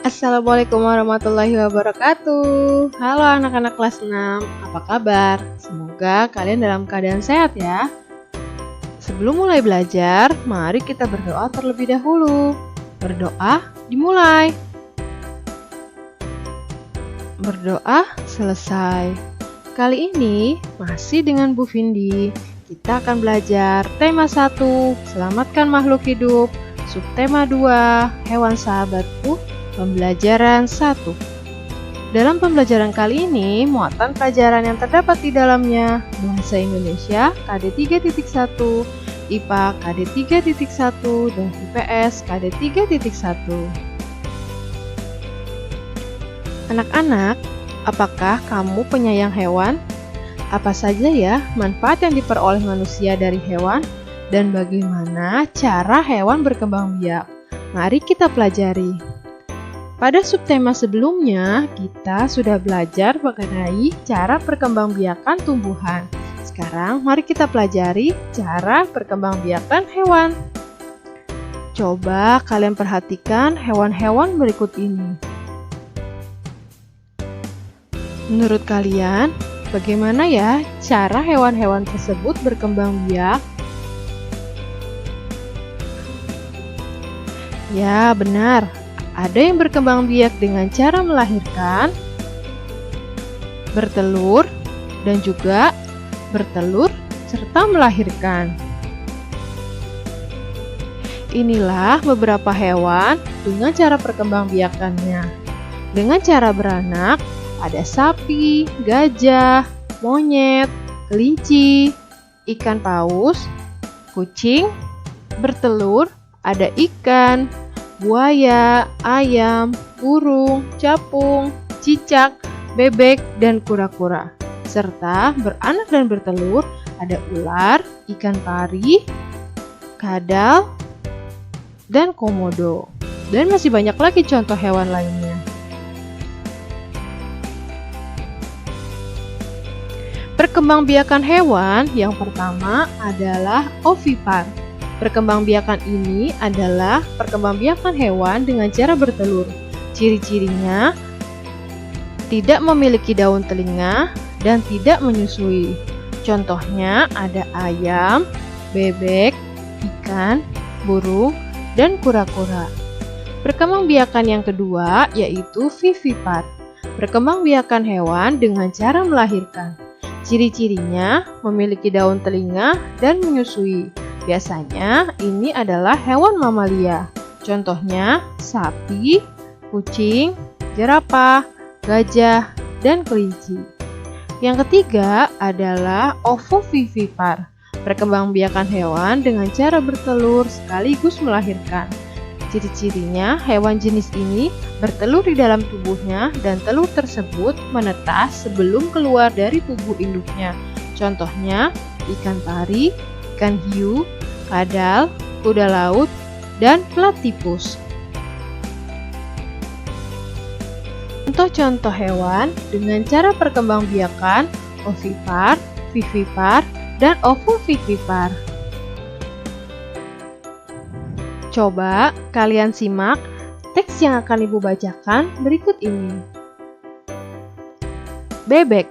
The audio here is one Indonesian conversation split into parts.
Assalamualaikum warahmatullahi wabarakatuh. Halo anak-anak kelas 6, apa kabar? Semoga kalian dalam keadaan sehat ya. Sebelum mulai belajar, mari kita berdoa terlebih dahulu. Berdoa dimulai. Berdoa selesai. Kali ini masih dengan Bu Vindi. Kita akan belajar tema 1, selamatkan makhluk hidup. Subtema 2, hewan sahabatku. Pembelajaran 1. Dalam pembelajaran kali ini, muatan pelajaran yang terdapat di dalamnya Bahasa Indonesia KD 3.1, IPA KD 3.1, dan IPS KD 3.1. Anak-anak, apakah kamu penyayang hewan? Apa saja ya manfaat yang diperoleh manusia dari hewan? Dan bagaimana cara hewan berkembang biak? Mari kita pelajari. Pada subtema sebelumnya, kita sudah belajar mengenai cara perkembangbiakan tumbuhan. Sekarang, mari kita pelajari cara perkembangbiakan hewan. Coba kalian perhatikan hewan-hewan berikut ini. Menurut kalian, bagaimana ya cara hewan-hewan tersebut berkembang biak? Ya, benar. Ada yang berkembang biak dengan cara melahirkan, bertelur, dan juga bertelur serta melahirkan. Inilah beberapa hewan dengan cara perkembangbiakannya. Dengan cara beranak, ada sapi, gajah, monyet, kelinci, ikan paus, kucing, bertelur, ada ikan, buaya, ayam, burung, capung, cicak, bebek, dan kura-kura. Serta beranak dan bertelur ada ular, ikan pari, kadal, dan komodo. Dan masih banyak lagi contoh hewan lainnya. Perkembangbiakan hewan yang pertama adalah ovipar. Perkembangbiakan ini adalah perkembangbiakan hewan dengan cara bertelur. Ciri-cirinya tidak memiliki daun telinga dan tidak menyusui. Contohnya ada ayam, bebek, ikan, burung, dan kura-kura. Perkembangbiakan yang kedua yaitu vivipar. Perkembangbiakan hewan dengan cara melahirkan. Ciri-cirinya memiliki daun telinga dan menyusui. Biasanya ini adalah hewan mamalia. Contohnya sapi, kucing, jerapah, gajah, dan kelinci. Yang ketiga adalah ovovivipar. Perkembangbiakan hewan dengan cara bertelur sekaligus melahirkan. Ciri-cirinya hewan jenis ini bertelur di dalam tubuhnya dan telur tersebut menetas sebelum keluar dari tubuh induknya. Contohnya ikan pari, ikan hiu, kadal, kuda laut, dan platypus. Contoh-contoh hewan dengan cara perkembangbiakan ovipar, vivipar, dan ovovivipar. Coba kalian simak teks yang akan Ibu bacakan berikut ini. Bebek.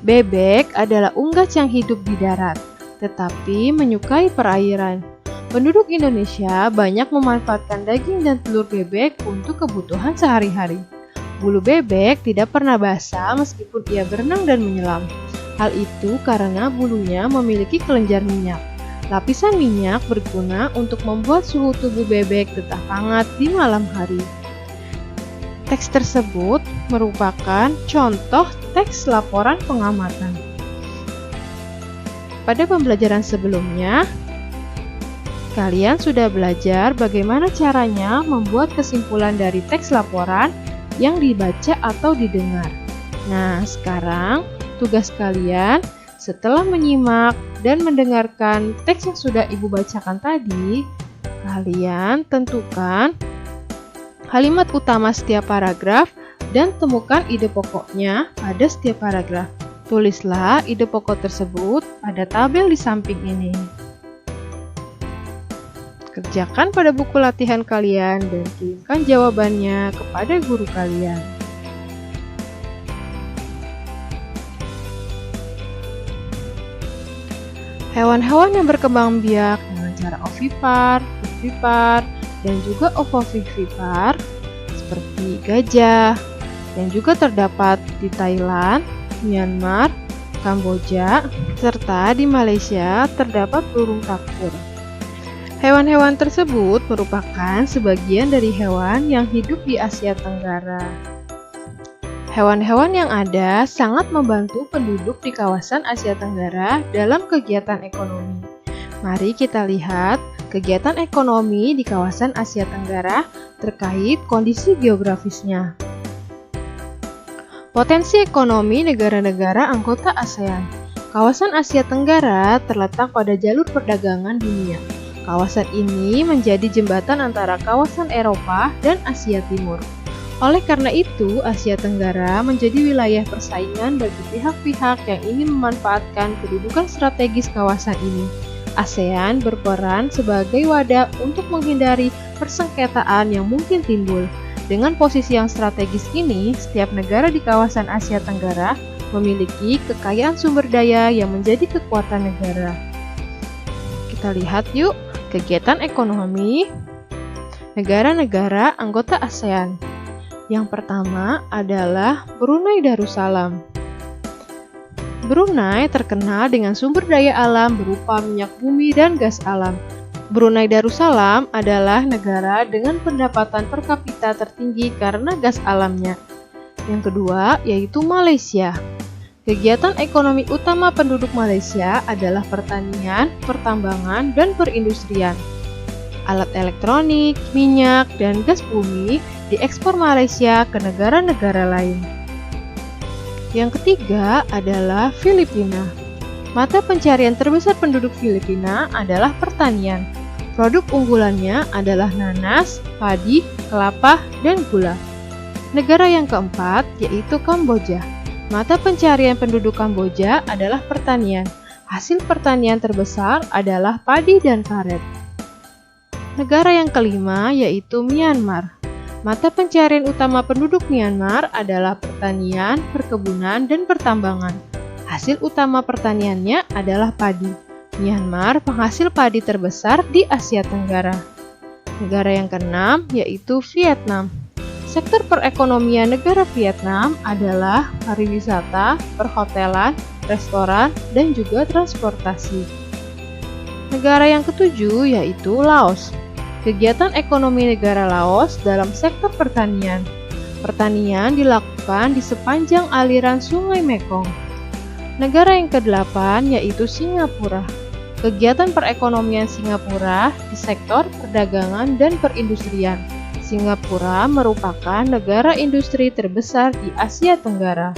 Bebek adalah unggas yang hidup di darat, tetapi menyukai perairan. Penduduk Indonesia banyak memanfaatkan daging dan telur bebek untuk kebutuhan sehari-hari. Bulu bebek tidak pernah basah meskipun ia berenang dan menyelam. Hal itu karena bulunya memiliki kelenjar minyak. Lapisan minyak berguna untuk membuat suhu tubuh bebek tetap hangat di malam hari. Teks tersebut merupakan contoh teks laporan pengamatan. Pada pembelajaran sebelumnya, kalian sudah belajar bagaimana caranya membuat kesimpulan dari teks laporan yang dibaca atau didengar. Nah, sekarang tugas kalian setelah menyimak dan mendengarkan teks yang sudah Ibu bacakan tadi, kalian tentukan kalimat utama setiap paragraf dan temukan ide pokoknya pada setiap paragraf. Tulislah ide pokok tersebut pada tabel di samping ini. Kerjakan pada buku latihan kalian dan kirimkan jawabannya kepada guru kalian. Hewan-hewan yang berkembang biak dengan cara ovipar, frugivipar, dan juga ovovivipar seperti gajah yang juga terdapat di Thailand, Myanmar, Kamboja, serta di Malaysia terdapat burung tapir. Hewan-hewan tersebut merupakan sebagian dari hewan yang hidup di Asia Tenggara. Hewan-hewan yang ada sangat membantu penduduk di kawasan Asia Tenggara dalam kegiatan ekonomi. Mari kita lihat kegiatan ekonomi di kawasan Asia Tenggara terkait kondisi geografisnya. Potensi ekonomi negara-negara anggota ASEAN. Kawasan Asia Tenggara terletak pada jalur perdagangan dunia. Kawasan ini menjadi jembatan antara kawasan Eropa dan Asia Timur. Oleh karena itu, Asia Tenggara menjadi wilayah persaingan bagi pihak-pihak yang ingin memanfaatkan kedudukan strategis kawasan ini. ASEAN berperan sebagai wadah untuk menghindari persengketaan yang mungkin timbul. Dengan posisi yang strategis ini, setiap negara di kawasan Asia Tenggara memiliki kekayaan sumber daya yang menjadi kekuatan negara. Kita lihat yuk, kegiatan ekonomi negara-negara anggota ASEAN. Yang pertama adalah Brunei Darussalam. Brunei terkenal dengan sumber daya alam berupa minyak bumi dan gas alam. Brunei Darussalam adalah negara dengan pendapatan per kapita tertinggi karena gas alamnya. Yang kedua yaitu Malaysia. Kegiatan ekonomi utama penduduk Malaysia adalah pertanian, pertambangan, dan perindustrian. Alat elektronik, minyak, dan gas bumi diekspor Malaysia ke negara-negara lain. Yang ketiga adalah Filipina. Mata pencarian terbesar penduduk Filipina adalah pertanian. Produk unggulannya adalah nanas, padi, kelapa, dan gula. Negara yang keempat yaitu Kamboja. Mata pencarian penduduk Kamboja adalah pertanian. Hasil pertanian terbesar adalah padi dan karet. Negara yang kelima yaitu Myanmar. Mata pencarian utama penduduk Myanmar adalah pertanian, perkebunan, dan pertambangan. Hasil utama pertaniannya adalah padi. Myanmar penghasil padi terbesar di Asia Tenggara. Negara yang keenam yaitu Vietnam. Sektor perekonomian negara Vietnam adalah pariwisata, perhotelan, restoran, dan juga transportasi. Negara yang ketujuh yaitu Laos. Kegiatan ekonomi negara Laos dalam sektor pertanian. Pertanian dilakukan di sepanjang aliran Sungai Mekong. Negara yang kedelapan yaitu Singapura. Kegiatan perekonomian Singapura di sektor perdagangan dan perindustrian. Singapura merupakan negara industri terbesar di Asia Tenggara.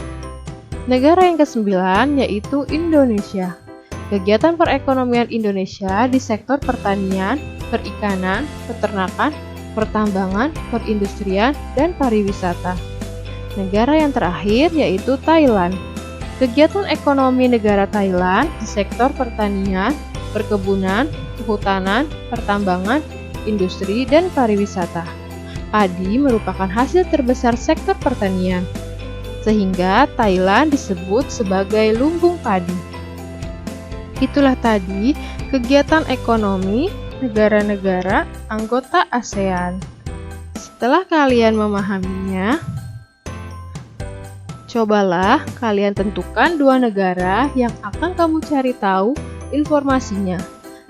Negara yang kesembilan yaitu Indonesia. Kegiatan perekonomian Indonesia di sektor pertanian, perikanan, peternakan, pertambangan, perindustrian, dan pariwisata. Negara yang terakhir yaitu Thailand. Kegiatan ekonomi negara Thailand di sektor pertanian, perkebunan, kehutanan, pertambangan, industri, dan pariwisata. Padi merupakan hasil terbesar sektor pertanian, sehingga Thailand disebut sebagai lumbung padi. Itulah tadi kegiatan ekonomi negara-negara anggota ASEAN. Setelah kalian memahaminya, cobalah kalian tentukan dua negara yang akan kamu cari tahu informasinya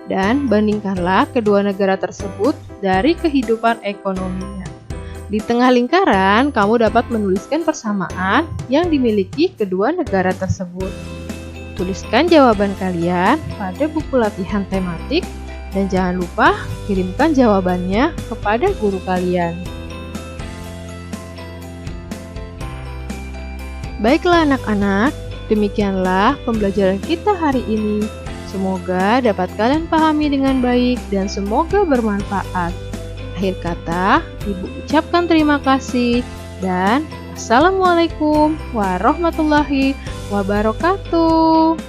dan bandingkanlah kedua negara tersebut dari kehidupan ekonominya. Di tengah lingkaran, kamu dapat menuliskan persamaan yang dimiliki kedua negara tersebut. Tuliskan jawaban kalian pada buku latihan tematik dan jangan lupa kirimkan jawabannya kepada guru kalian. Baiklah anak-anak, demikianlah pembelajaran kita hari ini. Semoga dapat kalian pahami dengan baik dan semoga bermanfaat. Akhir kata, Ibu ucapkan terima kasih dan Assalamualaikum warahmatullahi wabarakatuh.